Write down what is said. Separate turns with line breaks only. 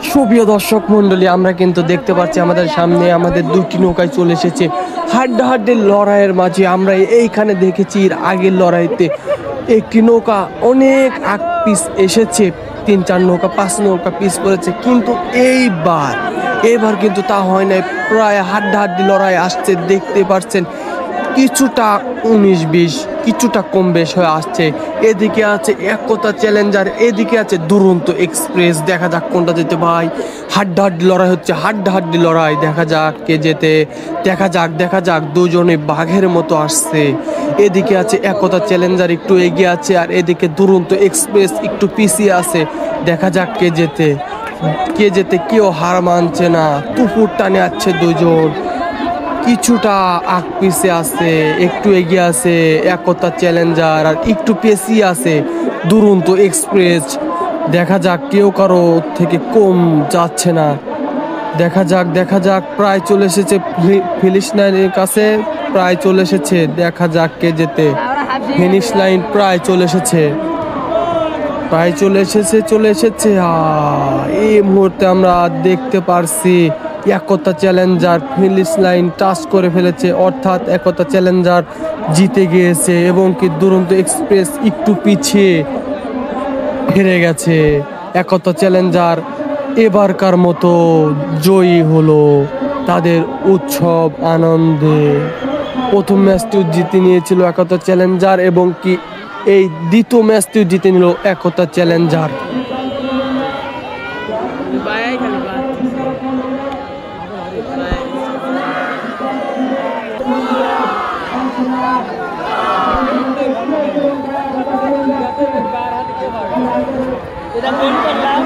সুপ্রিয় দর্শক মন্ডলী, আমরা কিন্তু দেখতে পাচ্ছি আমাদের সামনে আমাদের দুটি নৌকায় চলে এসেছে হাড্ডাহাড্ডি লড়াইয়ের মাঝে। আমরা এইখানে দেখেছি এর আগের লড়াইতে একটি নৌকা অনেক আগ পিস এসেছে, 3-4 নৌকা 5 নৌকা পিস পড়েছে, কিন্তু এবার কিন্তু তা হয় নাই। প্রায় হাড্ডাহাড্ডি লড়াই আসছে, দেখতে পাচ্ছেন কিছুটা 19-20 কিছুটা কম বেশ হয়ে আসছে। এদিকে আছে একতা চ্যালেঞ্জার, এদিকে আছে দুরন্ত এক্সপ্রেস। দেখা যাক কোনটা যেতে ভাই। হাড্ডাহাড্ডি লড়াই হচ্ছে, হাড্ডাহাড্ডি লড়াই। দেখা যাক কে যেতে, দেখা যাক দুজনে বাঘের মতো আসছে। এদিকে আছে একতা চ্যালেঞ্জার একটু এগিয়ে আছে, আর এদিকে দুরন্ত এক্সপ্রেস একটু পিছিয়ে আছে। দেখা যাক কে যেতে কেউ হার মানছে না, তুপুর টানে আছে দুজন। কিছুটা আগ পিছে আছে, একটু এগিয়ে আছে একতা চ্যালেঞ্জার, আর একটু পেছিয়ে আছে দুরন্ত এক্সপ্রেস। দেখা যাক কেউ কারো থেকে কম যাচ্ছে না। দেখা যাক প্রায় চলে এসেছে ফিনিশ লাইনের কাছে, প্রায় চলে এসেছে। দেখা যাক কে যেতে। ফিনিশ লাইন প্রায় চলে এসেছে। এই মুহূর্তে আমরা দেখতে পারছি একতা চ্যালেঞ্জার ফিনিশ লাইন টাচ করে ফেলেছে, অর্থাৎ একতা চ্যালেঞ্জার জিতে গিয়েছে, এবং কি দুরন্ত এক্সপ্রেস একটু পিছিয়ে হেরে গেছে। একতা চ্যালেঞ্জার এবারকার মতো জয়ী হলো তাদের উৎসব আনন্দে। প্রথম ম্যাচটিও জিতে নিয়েছিল একতা চ্যালেঞ্জার, এবং কি এই দ্বিতীয় ম্যাচটিও জিতে নিল একতা চ্যালেঞ্জার।
এটা কোন করলাম